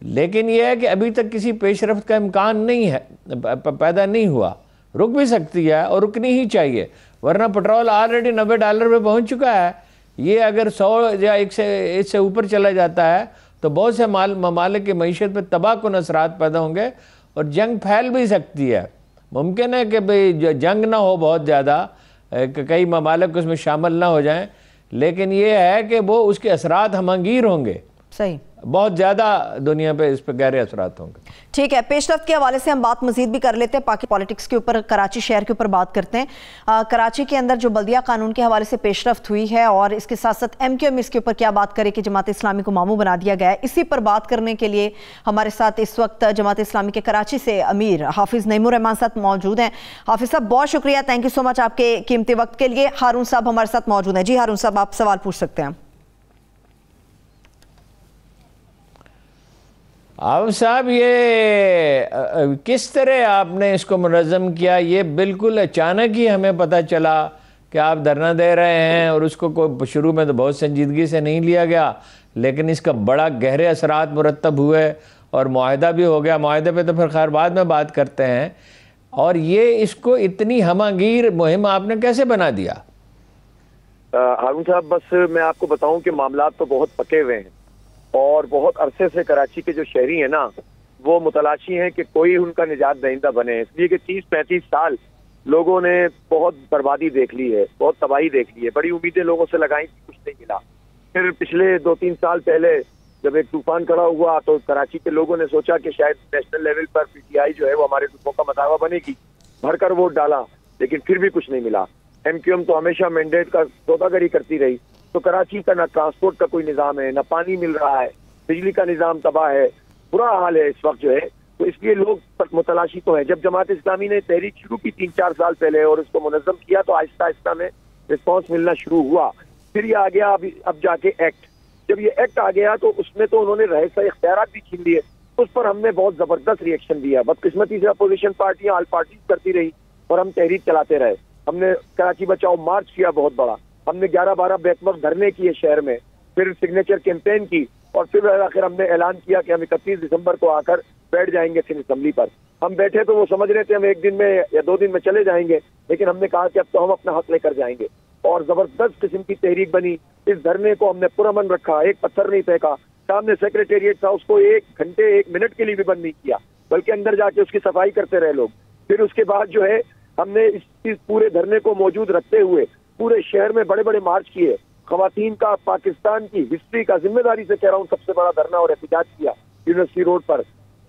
लेकिन यह है कि अभी तक किसी पेशरफ्त का इम्कान नहीं है, पैदा नहीं हुआ। रुक भी सकती है और रुकनी ही चाहिए, वरना पेट्रोल ऑलरेडी $90 पे पहुंच चुका है। ये अगर 100 या इससे ऊपर चला जाता है तो बहुत से ममालिक की मईशत पर तबाहकुन असरात पैदा होंगे और जंग फैल भी सकती है। मुमकिन है कि भाई जंग ना हो बहुत ज़्यादा, कई ममालिक उसमें शामिल ना हो जाएं, लेकिन ये है कि वो उसके असरात हमंगीर होंगे। सही। बहुत ज़्यादा दुनिया पे इस पर गहरे असरात होंगे। ठीक है, पेशरफ्त के हवाले से हम बात मजीद भी कर लेते हैं। पाकि पॉलिटिक्स के ऊपर, कराची शहर के ऊपर बात करते हैं। कराची के अंदर जो बल्दिया कानून के हवाले से पेशरफ्त हुई है और इसके साथ साथ MQM इसके ऊपर क्या बात करे कि जमात इस्लामी को मामू बना दिया गया है, इसी पर बात करने के लिए हमारे साथ इस वक्त जमात इस्लामी के कराची से अमीर हाफिज़ नईमुर रहमान साहब मौजूद हैं। हाफिज़ साहब बहुत शुक्रिया, थैंक यू सो मच आपके कीमती वक्त के लिए। हारून साहब हमारे साथ मौजूद हैं। जी हारून साहब, आप सवाल पूछ सकते हैं। अब साहब, ये किस तरह आपने इसको मुनज़्ज़म किया? ये बिल्कुल अचानक ही हमें पता चला कि आप धरना दे रहे हैं और उसको कोई शुरू में तो बहुत संजीदगी से नहीं लिया गया, लेकिन इसका बड़ा गहरे असरात मुरतब हुए और मुआहदा भी हो गया। मुआहदे पे तो फिर खैर बाद में बात करते हैं। और ये इसको इतनी हमागीर मुहिम आपने कैसे बना दिया? हारून साहब, बस मैं आपको बताऊं कि मामला तो बहुत पके हुए हैं और बहुत अरसे से कराची के जो शहरी हैं ना, वो मुतलाशी हैं कि कोई उनका निजात दहिंदा बने। इसलिए कि 30-35 साल लोगों ने बहुत बर्बादी देख ली है, बहुत तबाही देख ली है। बड़ी उम्मीदें लोगों से लगाई, कुछ नहीं मिला। फिर पिछले 2-3 साल पहले जब एक तूफान खड़ा हुआ तो कराची के लोगों ने सोचा कि शायद नेशनल लेवल पर PTI जो है वो हमारे दुखों का मतावा बनेगी, भरकर वोट डाला, लेकिन फिर भी कुछ नहीं मिला। MQM तो हमेशा मैंडेट का सौदागरी करती रही। तो कराची का ना ट्रांसपोर्ट का कोई निज़ाम है, ना पानी मिल रहा है, बिजली का निज़ाम तबाह है, बुरा हाल है इस वक्त जो है। तो इसलिए लोग मुतलाशी तो है। जब जमात इस्लामी ने तहरीक शुरू की 3-4 साल पहले और उसको मुनज़्ज़म किया तो आहिस्ता आहिस्ता में रिस्पॉन्स मिलना शुरू हुआ। फिर ये आ गया अब जाके एक्ट। जब ये एक्ट आ गया तो उसमें तो उन्होंने रहस्य इख्तियारात भी छीन लिए। उस पर हमने बहुत ज़बरदस्त रिएक्शन दिया। बदकिस्मती से अपोजिशन पार्टियां ऑल पार्टीज करती रही और हम तहरीक चलाते रहे। हमने कराची बचाओ मार्च किया बहुत बड़ा, हमने 11-12 बैकवक्त धरने किए शहर में, फिर सिग्नेचर कैंपेन की और फिर आखिर हमने ऐलान किया कि हम 31 दिसंबर को आकर बैठ जाएंगे सिंध असेंबली पर। हम बैठे तो वो समझ रहे थे हम 1 दिन में या 2 दिन में चले जाएंगे, लेकिन हमने कहा कि अब तो हम अपना हक लेकर जाएंगे और जबरदस्त किस्म की तहरीक बनी। इस धरने को हमने पुरअमन रखा, एक पत्थर नहीं फेंका। सामने सेक्रेटेरिएट था, उसको 1 घंटे 1 मिनट के लिए भी बंद नहीं किया, बल्कि अंदर जाके उसकी सफाई करते रहे लोग। फिर उसके बाद जो है हमने इस पूरे धरने को मौजूद रखते हुए पूरे शहर में बड़े बड़े मार्च किए। खवातीन का पाकिस्तान की हिस्ट्री का, जिम्मेदारी से कह रहा हूँ, सबसे बड़ा धरना और एहतजाज किया यूनिवर्सिटी रोड पर,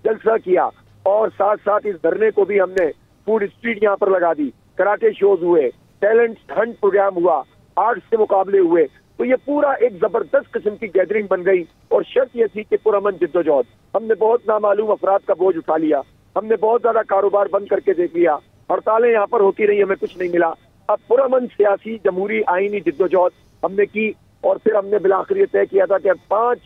जलसा किया। और साथ साथ इस धरने को भी हमने फूड स्ट्रीट यहाँ पर लगा दी, कराटे शोज हुए, टैलेंट हंट प्रोग्राम हुआ, आर्ट्स के मुकाबले हुए। तो ये पूरा एक जबरदस्त किस्म की गैदरिंग बन गई और शर्त ये थी कि पुरअमन जिद्दोजहद। हमने बहुत नामालूम अफराद का बोझ उठा लिया, हमने बहुत ज्यादा कारोबार बंद करके देख लिया, हड़तालें यहाँ पर होती रही, हमें कुछ नहीं मिला। अब पुरअमन सियासी जमहूरी आईनी जिद्दोजहद हमने की और फिर हमने बिलाखिर तय किया था कि 5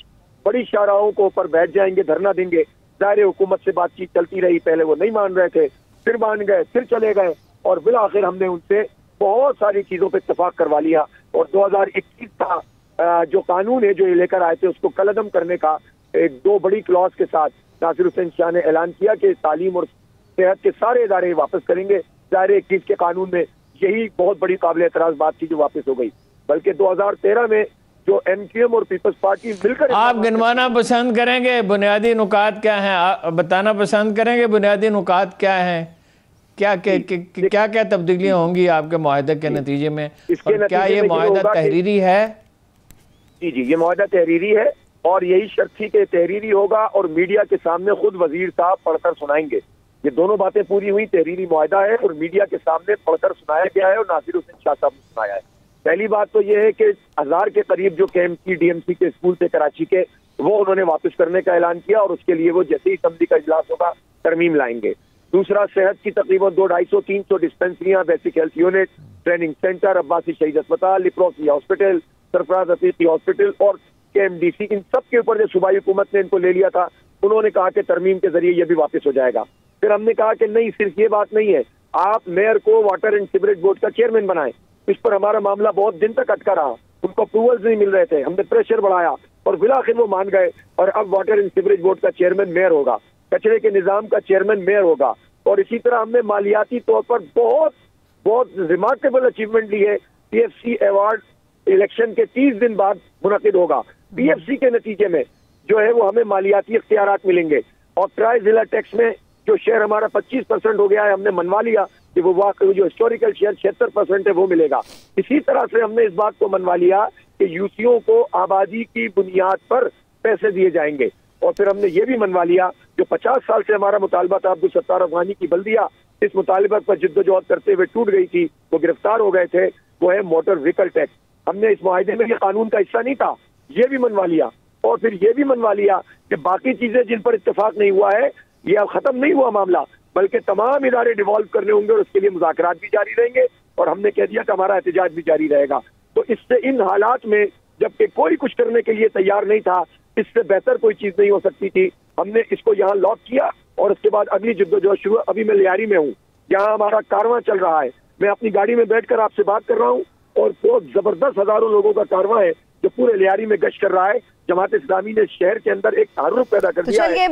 बड़ी शाहराहों को ऊपर बैठ जाएंगे, धरना देंगे। ज़ाहिर हुकूमत से बातचीत चलती रही, पहले वो नहीं मान रहे थे, फिर मान गए, फिर चले गए और बिलाखिर हमने उनसे बहुत सारी चीजों पर इत्तेफाक करवा लिया। और 2021 का जो कानून है जो ये लेकर आए थे उसको कलअदम करने का एक 2 बड़ी क्लॉज के साथ नासिर हुसैन शाह ने ऐलान किया कि तालीम और सेहत के सारे इदारे वापस करेंगे। ज़ाहिर 21 के कानून में यही बहुत बड़ी काबिल एतराज बात थी जो वापस हो गई। बल्कि 2013 में जो MQM और पीपल्स पार्टी मिलकर, आप गिनवाना पसंद करेंगे बुनियादी नुकात क्या हैं? आप बताना पसंद करेंगे बुनियादी नुकात क्या हैं? क्या क्या तब्दीलियां होंगी आपके मुआहदे के नतीजे में? और क्या ये मुआहदा तहरीरी है? जी, ये मुआहदा तहरीरी है और यही शर्त थी कि तहरीरी होगा और मीडिया के सामने खुद वजीर साहब पढ़कर सुनाएंगे। ये दोनों बातें पूरी हुई। तहरीरी मुआहदा है और मीडिया के सामने पढ़कर सुनाया गया है और नासिर हुसैन शाह साहब ने सुनाया है। पहली बात तो ये है कि 1000 के करीब जो KMC DMC के स्कूल थे कराची के, वो उन्होंने वापस करने का ऐलान किया और उसके लिए वो जैसे ही असेंबली का इजलास होगा तरमीम लाएंगे। दूसरा, सेहत की तकरीबन 200-250-300 डिस्पेंसरियां, basic health unit, training centre, Abbasi Shaheed अस्पताल, leprosy hospital, Sarfaraz Afiqi hospital और KMDC, इन सब के ऊपर जो सूबाई हुकूमत ने इनको ले लिया था, उन्होंने कहा कि तरमीम के जरिए ये भी वापस हो जाएगा। फिर हमने कहा कि नहीं, सिर्फ ये बात नहीं है, आप मेयर को वाटर एंड सीवरेज बोर्ड का चेयरमैन बनाएं। इस पर हमारा मामला बहुत दिन तक अटका रहा, उनको अप्रूवल्स नहीं मिल रहे थे, हमने प्रेशर बढ़ाया और बिलाखिर वो मान गए और अब वाटर एंड सीवरेज बोर्ड का चेयरमैन मेयर होगा, कचरे के निजाम का चेयरमैन मेयर होगा। और इसी तरह हमने मालियाती तौर पर बहुत रिमार्केबल अचीवमेंट ली है। PFC अवार्ड इलेक्शन के 30 दिन बाद मुनक़िद होगा। PFC के नतीजे में जो है वो हमें मालियाती इख्तियारात मिलेंगे और ट्राई जिला टैक्स में जो शेयर हमारा 25% हो गया है, हमने मनवा लिया कि वो वाकई जो हिस्टोरिकल शेयर 76% है वो मिलेगा। इसी तरह से हमने इस बात को मनवा लिया कि यूसीओ को आबादी की बुनियाद पर पैसे दिए जाएंगे। और फिर हमने ये भी मनवा लिया, जो 50 साल से हमारा मुतालबा था अब्दुल सत्तार अफगानी की बल्दिया इस मुतालबे पर जिद्दोजहद करते हुए टूट गई थी, वो गिरफ्तार हो गए थे, वो है मोटर व्हीकल टैक्स। हमने इस मुआहदे में ये कानून का हिस्सा नहीं था, ये भी मनवा लिया। और फिर ये भी मनवा लिया कि बाकी चीजें जिन पर इत्तेफाक नहीं हुआ है, ये अब खत्म नहीं हुआ मामला, बल्कि तमाम इदारे डिवॉल्व करने होंगे और उसके लिए मुज़ाकरात भी जारी रहेंगे। और हमने कह दिया कि हमारा एहतजाज भी जारी रहेगा। तो इससे इन हालात में जबकि कोई कुछ करने के लिए तैयार नहीं था, इससे बेहतर कोई चीज नहीं हो सकती थी। हमने इसको यहाँ लॉक किया और उसके बाद अगली जिद्दोजहद शुरू। अभी मैं लियारी में हूँ, यहाँ हमारा कारवां चल रहा है, मैं अपनी गाड़ी में बैठकर आपसे बात कर रहा हूँ और बहुत जबरदस्त हजारों लोगों का कारवां है जो पूरे लियारी में गश्त कर रहा है। जमात इस्लामी ने शहर के अंदर एक तारुफ पैदा कर दिया है। चलिए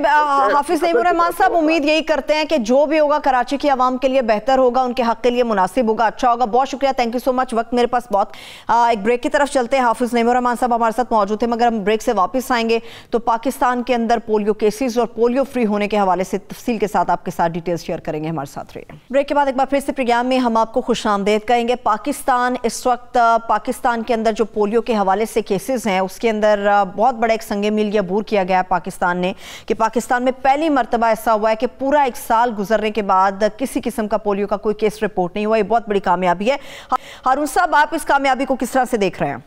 हाफिज नईमुर रहमान साहब, उम्मीद यही करते हैं कि जो भी होगा कराची की आवाम के लिए बेहतर होगा, उनके हक के लिए मुनासिब होगा, अच्छा होगा। बहुत शुक्रिया, थैंक यू सो मच। वक्त मेरे पास बहुत, एक ब्रेक की तरफ चलते हैं। हाफिज नईमुर रहमान साहब हमारे साथ मौजूद थे, मगर हम ब्रेक से वापस आएंगे तो पाकिस्तान के अंदर पोलियो केसेज और पोलियो फ्री होने के हवाले से तफसील के साथ आपके साथ डिटेल्स शेयर करेंगे। हमारे साथ रहिए। ब्रेक के बाद एक बार फिर से प्रोग्राम में हम आपको खुशामदीद कहेंगे। पाकिस्तान इस वक्त पाकिस्तान के अंदर जो पोलियो के हवाले से केसेज हैं उसके अंदर बहुत बड़ा एक संगे मील अबूर किया गया पाकिस्तान ने, कि पाकिस्तान में पहली मर्तबा ऐसा हुआ है कि पूरा एक साल गुजरने के बाद किसी किस्म का पोलियो का कोई केस रिपोर्ट नहीं हुआ। ये बहुत बड़ी कामयाबी है। हारून साहब, आप इस कामयाबी को किस तरह से देख रहे हैं?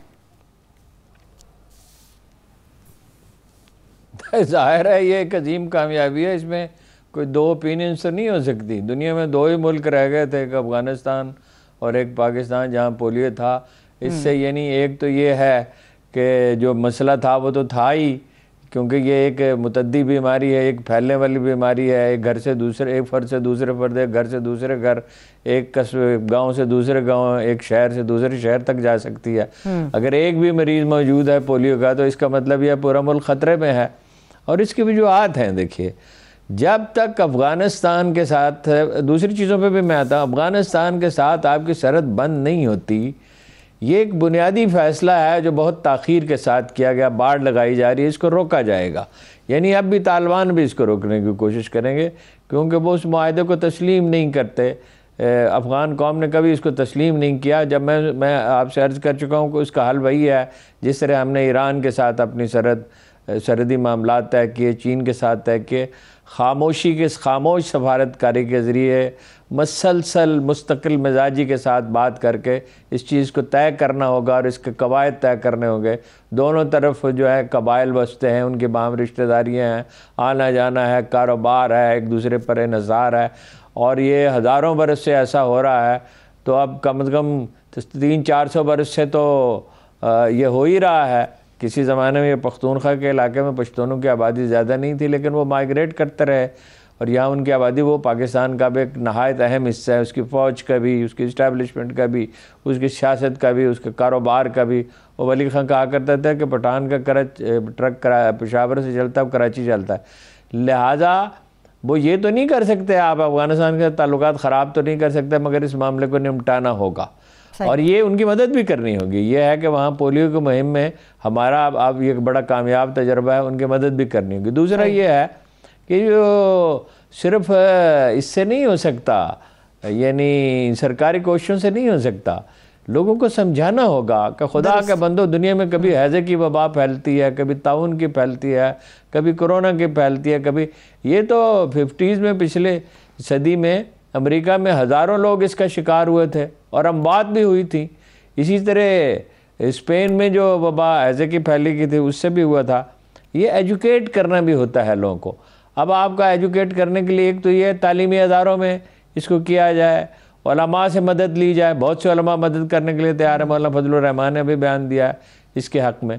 जाहिर है ये एक अजीम कामयाबी है, इसमें कोई दो ओपिनियन तो नहीं हो सकती। दुनिया में दो ही मुल्क रह गए थे, एक अफगानिस्तान और एक पाकिस्तान, जहाँ पोलियो था। इससे यानी एक तो ये है कि जो मसला था वो तो था ही, क्योंकि ये एक मुतद्दी बीमारी है, एक फैलने वाली बीमारी है। एक घर से दूसरे, एक फर्द से दूसरे फर्द, एक घर से दूसरे घर, एक कस्बे गांव से दूसरे गांव, एक शहर से दूसरे शहर तक जा सकती है। अगर एक भी मरीज़ मौजूद है पोलियो का तो इसका मतलब यह पूरा मुल्क ख़तरे में है। और इसकी वजूहात हैं, देखिए, जब तक अफ़गानिस्तान के साथ, दूसरी चीज़ों पर भी मैं आता हूँ, अफ़गानिस्तान के साथ आपकी सरहद बंद नहीं होती। ये एक बुनियादी फ़ैसला है जो बहुत ताख़ीर के साथ किया गया, बाड़ लगाई जा रही है, इसको रोका जाएगा। यानी अब भी तालिबान भी इसको रोकने की कोशिश करेंगे, क्योंकि वो उस मुआहदे को तस्लीम नहीं करते। अफ़गान कौम ने कभी इसको तस्लीम नहीं किया। जब मैं आपसे अर्ज़ कर चुका हूँ कि उसका हल वही है जिस तरह हमने ईरान के साथ अपनी सरहदी मामलात तय किए, चीन के साथ तय किए, खामोशी के खामोश सफारतकारी के ज़रिए मसलसल मुस्तकिल मिजाजी के साथ बात करके इस चीज़ को तय करना होगा और इसके कवायद तय करने होंगे। दोनों तरफ जो है कबाइल बसते हैं, उनकी बाहम रिश्तेदारियाँ हैं, आना जाना है, कारोबार है, एक दूसरे पर इन्हसार है, और ये हज़ारों बरस से ऐसा हो रहा है। तो अब कम से कम 300-400 बरस से तो ये हो ही रहा है। किसी ज़माने में पख्तूनख्वा के इलाके में पश्तूनों की आबादी ज़्यादा नहीं थी, लेकिन वो माइग्रेट करते रहे और यहाँ उनकी आबादी, वो पाकिस्तान का भी एक नहायत अहम हिस्सा है, उसकी फ़ौज का भी, उसकी इस्टेब्लिशमेंट का भी, उसकी सियासत का भी, उसके कारोबार का भी। वो वली खां कहा करता था कि पठान का ट्रक पेशावर से चलता है, कराची चलता है। लिहाजा वो ये तो नहीं कर सकते, आप अफ़गानिस्तान के ताल्लुकात ख़राब तो नहीं कर सकते, मगर इस मामले को निपटाना होगा और ये उनकी मदद भी करनी होगी। ये है कि वहाँ पोलियो की मुहिम में हमारा अब ये बड़ा कामयाब तजर्बा है, उनकी मदद भी करनी होगी। दूसरा ये है कि जो सिर्फ इससे नहीं हो सकता, यानी सरकारी कोशिशों से नहीं हो सकता, लोगों को समझाना होगा कि खुदा के बंदो, दुनिया में कभी हैज़े की वबा फैलती है, कभी ताउन की फैलती है, कभी कोरोना की फैलती है, कभी ये तो 50s में, पिछले सदी में अमेरिका में हज़ारों लोग इसका शिकार हुए थे और अमवात भी हुई थी। इसी तरह स्पेन में जो वबा हैज़े की फैली की थी उससे भी हुआ था। ये एजुकेट करना भी होता है लोगों को। अब आपका एजुकेट करने के लिए एक तो ये तालीमी अदारों में इसको किया जाए, उलमा से मदद ली जाए। बहुत से उलमा मदद करने के लिए तैयार है, मौलाना फजलुर रहमान ने भी बयान दिया है इसके हक़ में।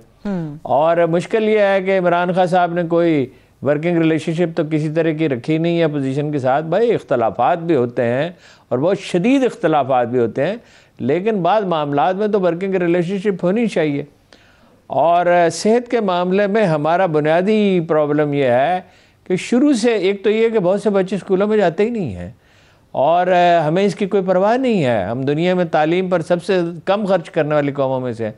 और मुश्किल ये है कि इमरान खान साहब ने कोई वर्किंग रिलेशनशिप तो किसी तरह की रखी नहीं है अपोजिशन के साथ। भाई इख्तलाफात भी होते हैं और बहुत शदीद इख्तलाफात भी होते हैं, लेकिन बाद मामलात में तो वर्किंग रिलेशनशिप होनी चाहिए। और सेहत के मामले में हमारा बुनियादी प्रॉब्लम यह है कि शुरू से एक तो ये कि बहुत से बच्चे स्कूलों में जाते ही नहीं हैं और हमें इसकी कोई परवाह नहीं है। हम दुनिया में तालीम पर सबसे कम खर्च करने वाली कौमों में से।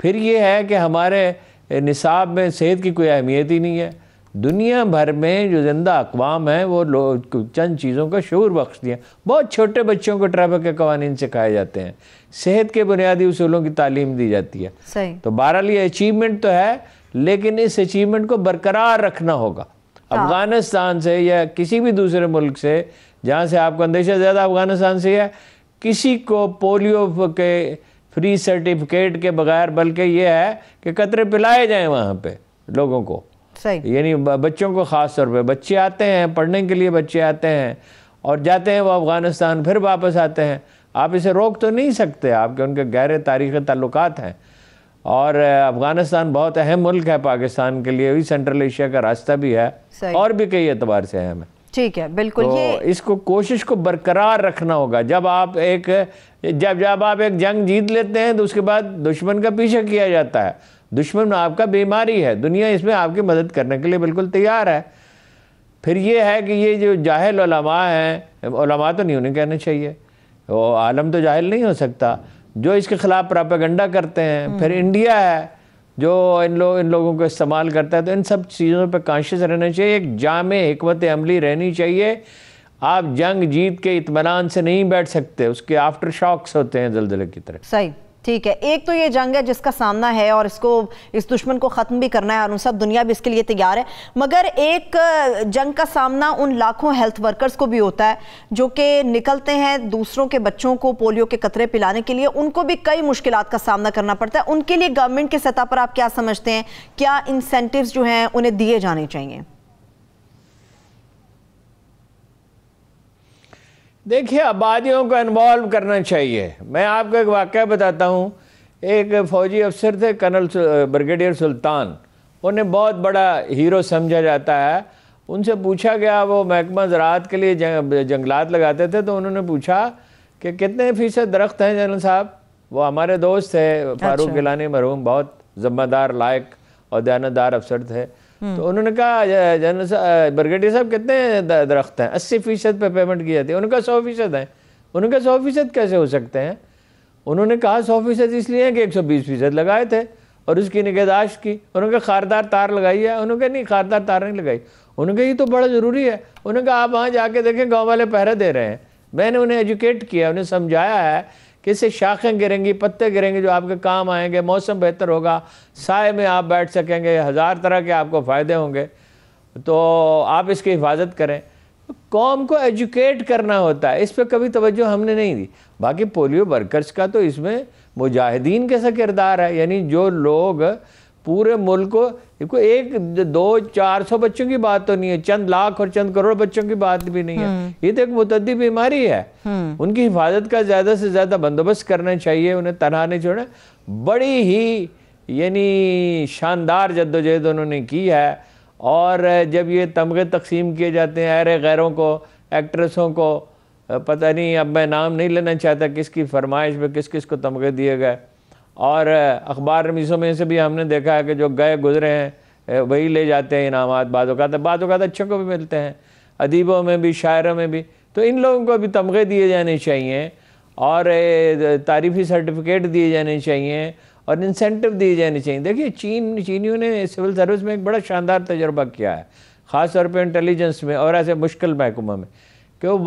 फिर ये है कि हमारे निसाब में सेहत की कोई अहमियत ही नहीं है। दुनिया भर में जो जिंदा अक़वाम है वो लोग चंद चीज़ों का शऊर बख्श दिया। बहुत छोटे बच्चों को ट्रैफिक के कवानीन सिखाए जाते हैं, सेहत के बुनियादी उसूलों की तालीम दी जाती है। सही। तो बहरहाल ये अचीवमेंट तो है, लेकिन इस अचीवमेंट को बरकरार रखना होगा। अफगानिस्तान से या किसी भी दूसरे मुल्क से जहाँ से आपको अंदेशा ज़्यादा अफगानिस्तान से है, किसी को पोलियो के फ्री सर्टिफिकेट के बगैर, बल्कि ये है कि कतरे पिलाए जाएं वहाँ पे लोगों को, सही, यानी बच्चों को ख़ास तौर पे। बच्चे आते हैं पढ़ने के लिए, बच्चे आते हैं और जाते हैं वो अफ़गानिस्तान, फिर वापस आते हैं। आप इसे रोक तो नहीं सकते, आपके उनके गहरे तारीख़ी ताल्लुकात हैं। और अफ़गानिस्तान बहुत अहम मुल्क है पाकिस्तान के लिए, भी सेंट्रल एशिया का रास्ता भी है और भी कई एतबार से अहम है। ठीक है, बिल्कुल। तो ये इसको कोशिश को बरकरार रखना होगा। जब आप एक जंग जीत लेते हैं तो उसके बाद दुश्मन का पीछा किया जाता है। दुश्मन आपका बीमारी है, दुनिया इसमें आपकी मदद करने के लिए बिल्कुल तैयार है। फिर ये है कि ये जो जाहिल उलमा हैं, उलमा तो नहीं उन्हें कहना चाहिए, वो आलम तो जाहिल नहीं हो सकता, जो इसके खिलाफ प्रोपेगेंडा करते हैं। फिर इंडिया है जो इन लोगों को इस्तेमाल करता है। तो इन सब चीज़ों पे कॉन्शियस रहना चाहिए, एक जामे हिकमत अमली रहनी चाहिए। आप जंग जीत के इत्मीनान से नहीं बैठ सकते, उसके आफ्टर शॉक्स होते हैं ज़लज़ले की तरह। सही, ठीक है। एक तो ये जंग है जिसका सामना है और इस दुश्मन को ख़त्म भी करना है और सब दुनिया भी इसके लिए तैयार है, मगर एक जंग का सामना उन लाखों हेल्थ वर्कर्स को भी होता है जो कि निकलते हैं दूसरों के बच्चों को पोलियो के कतरे पिलाने के लिए। उनको भी कई मुश्किलात का सामना करना पड़ता है। उनके लिए गवर्नमेंट की सतह पर आप क्या समझते हैं, क्या इंसेंटिव्स जो हैं उन्हें दिए जाने चाहिए? देखिए, आबादियों को इन्वॉल्व करना चाहिए। मैं आपको एक वाक़या बताता हूँ। एक फ़ौजी अफसर थे कर्नल ब्रिगेडियर सुल्तान, उन्हें बहुत बड़ा हीरो समझा जाता है। उनसे पूछा गया, वो महकमा ज़राअत के लिए जंगलात लगाते थे, तो उन्होंने पूछा कि कितने फ़ीसद दरख्त हैं जनरल साहब। वो हमारे दोस्त थे फारूक गिलानी मरहूम, बहुत ज़िम्मेदार, लायक और दयानतदार अफसर थे। तो उन्होंने कहा, जनरल ब्रिगेडियर साहब कितने दरख्त हैं? 80% पे पेमेंट की जाती है। उन्होंने कहा 100% है। उन्होंने कहा 100% कैसे हो सकते हैं? उन्होंने कहा 100% इसलिए है कि 120% लगाए थे और उसकी निगहदाश्त की। उन्होंने कहा खारदार तार लगाई है? उन्होंने कहा नहीं, खारदार तार नहीं लगाई। उन्होंने कहा ये तो बड़ा ज़रूरी है। उन्होंने कहा आप वहाँ जाके देखें, गाँव वाले पहरा दे रहे हैं। मैंने उन्हें एजुकेट किया, उन्हें समझाया है कि इससे शाखें गिरेंगी, पत्ते गिरेंगे जो आपके काम आएंगे, मौसम बेहतर होगा, साए में आप बैठ सकेंगे, 1000 तरह के आपको फ़ायदे होंगे। तो आप इसकी हिफाजत करें। कौम को एजुकेट करना होता है, इस पर कभी तवज्जो हमने नहीं दी। बाकी पोलियो वर्कर्स का तो इसमें मुजाहिदीन कैसा किरदार है, यानी जो लोग पूरे मुल्क को, 1-2-400 बच्चों की बात तो नहीं है, चंद लाख और चंद करोड़ बच्चों की बात भी नहीं है। ये तो एक मुतद्दी बीमारी है। उनकी हिफाजत का ज़्यादा से ज़्यादा बंदोबस्त करना चाहिए, उन्हें तनहा नहीं छोड़ना। बड़ी ही यानी शानदार जद्दोजहद उन्होंने की है। और जब ये तमगे तकसीम किए जाते हैं अरे गैरों को, एक्ट्रेसों को, पता नहीं, अब मैं नाम नहीं लेना चाहता किसकी फरमाइश में किस किस को तमगे दिए गए। और अखबार रमीज़ों में से भी हमने देखा है कि जो गए गुजरे हैं वही ले जाते हैं इनामात। बाद औक़ात अच्छों को भी मिलते हैं, अदीबों में भी, शायरों में भी। तो इन लोगों को भी तमगे दिए जाने चाहिए और तारीफ़ी सर्टिफिकेट दिए जाने चाहिए और इंसेंटिव दिए जाने चाहिए। देखिए, चीनियों ने सिविल सर्विस में एक बड़ा शानदार तजुर्बा किया है, ख़ास तौर पर इंटेलिजेंस में और ऐसे मुश्किल महकमा में, कि वो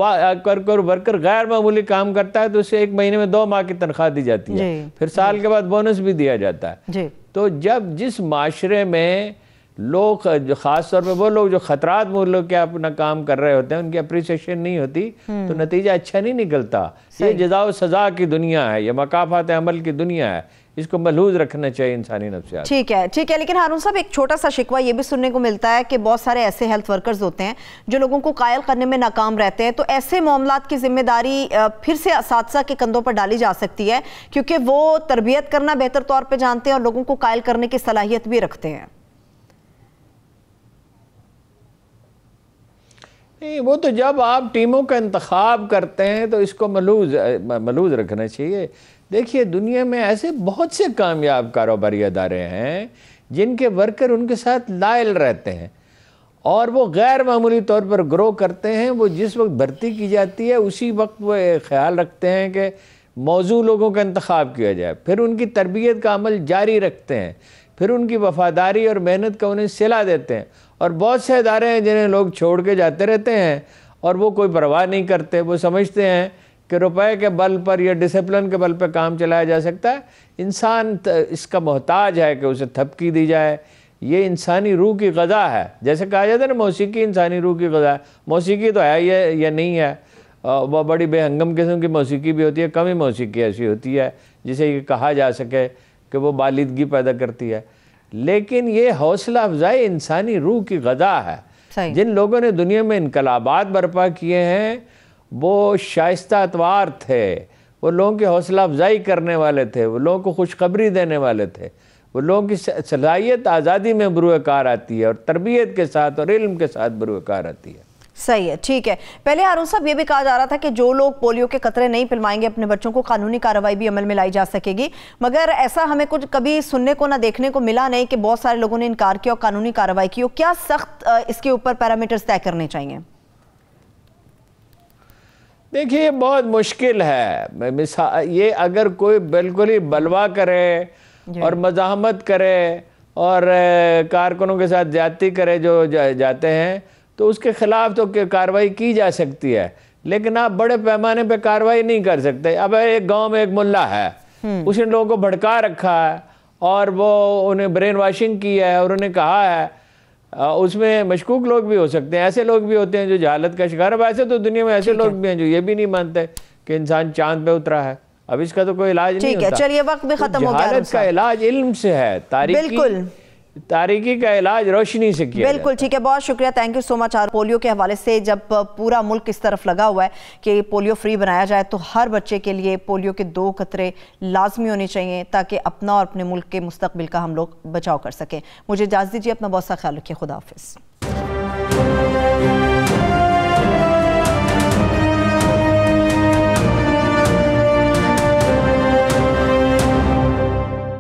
वर्कर गैर मामूली काम करता है तो उसे 1 महीने में 2 माह की तनख्वाह दी जाती है, फिर साल के बाद बोनस भी दिया जाता है। तो जब जिस माशरे में लोग, ख़ास तौर पे वो लोग जो ख़तरात मूल्यों के अपना काम कर रहे होते हैं, उनकी अप्रिसिएशन नहीं होती तो नतीजा अच्छा नहीं निकलता। ये जज़ा व सज़ा की दुनिया है, ये मकाफ़ात अमल की दुनिया है, इसको महलूज रखना चाहिए इंसानी नफ्सियात। ठीक है। लेकिन हारून साहब, एक छोटा सा शिकवा ये भी सुनने को मिलता है कि बहुत सारे ऐसे हेल्थ वर्कर्स होते हैं जो लोगों को कायल करने में नाकाम रहते हैं। तो ऐसे मामलात की जिम्मेदारी फिर से असातिज़ा के कंधों पर डाली जा सकती है, क्योंकि वो तरबियत करना बेहतर तौर पर जानते हैं और लोगों को कायल करने की सलाहियत भी रखते हैं। नहीं, वो तो जब आप टीमों का इंतखाब करते हैं तो इसको मलूज रखना चाहिए। देखिए, दुनिया में ऐसे बहुत से कामयाब कारोबारी अदारे हैं जिनके वर्कर उनके साथ लायल रहते हैं और वो गैर मामूली तौर पर ग्रो करते हैं। वो जिस वक्त भर्ती की जाती है उसी वक्त वो ख्याल रखते हैं कि मौजूद लोगों का इंतखाब किया जाए, फिर उनकी तरबियत का अमल जारी रखते हैं, फिर उनकी वफादारी और मेहनत का उन्हें सिला देते हैं। और बहुत से इदारे हैं जिन्हें लोग छोड़ के जाते रहते हैं और वो कोई परवाह नहीं करते। वो समझते हैं कि रुपए के बल पर या डिसिप्लिन के बल पर काम चलाया जा सकता है। इंसान इसका मोहताज है कि उसे थपकी दी जाए ये इंसानी रूह की ग़ज़ा है। जैसे कहा जाता है ना मौसीकी इंसानी रूह की ग़ज़ा है, मौसीकी तो है ये नहीं है, वह बड़ी बेहंगम किस्म की मौसीकी भी होती है, कम ही मौसीकी ऐसी होती है जिसे ये कहा जा सके कि वो बालिदगी पैदा करती है। लेकिन ये हौसला अफजाई इंसानी रूह की ग़ज़ा है। जिन लोगों ने दुनिया में इनकलाबात बर्पा किए हैं वो शाइस्ता अतवार थे, वो लोगों की हौसला अफजाई करने वाले थे, वो लोगों को खुशखबरी देने वाले थे, वो लोगों की सलाहियत आज़ादी में बरूए कार आती है और तरबियत के साथ और इल्म के साथ बरूए कार आती है। सही है, ठीक है। पहले हारून साहब ये भी कहा जा रहा था कि जो लोग पोलियो के कतरे नहीं पिलवाएंगे अपने बच्चों को कानूनी कार्रवाई भी अमल में लाई जा सकेगी, मगर ऐसा हमें कुछ कभी सुनने को ना देखने को मिला नहीं कि बहुत सारे लोगों ने इनकार किया और कानूनी कार्रवाई की हो। क्या सख्त इसके ऊपर पैरामीटर्स तय करने चाहिए? देखिए बहुत मुश्किल है। मिसाल ये अगर कोई बिल्कुल ही बलवा करे और मज़ाहमत करे और कारकुनों के साथ ज्यादती करे जो जाते हैं तो उसके ख़िलाफ़ तो कार्रवाई की जा सकती है, लेकिन आप बड़े पैमाने पे कार्रवाई नहीं कर सकते। अब एक गांव में एक मुल्ला है, उसने लोगों को भड़का रखा है और वो उन्हें ब्रेन वाशिंग की है और उन्हें कहा है, उसमें मशकूक लोग भी हो सकते हैं, ऐसे लोग भी होते हैं जो जहालत का शिकार है। वैसे तो दुनिया में ऐसे लोग भी हैं जो ये भी नहीं मानते कि इंसान चांद पे उतरा है। अब इसका तो कोई इलाज नहीं होता। चलिए वक्त भी खत्म हो गया। जहालत का इलाज इल्म से है, तारीकी का इलाज रोशनी से किया। बिल्कुल ठीक है, बहुत शुक्रिया, thank you so much. Polio के हवाले से जब पूरा मुल्क इस तरफ लगा हुआ है कि पोलियो फ्री बनाया जाए तो हर बच्चे के लिए पोलियो के 2 कतरे लाजमी होने चाहिए ताकि अपना और अपने मुल्क के मुस्तकबिल का हम लोग बचाव कर सकें। मुझे इजाज़त दीजिए, अपना बहुत सा ख्याल रखिए, खुदा हाफिज़।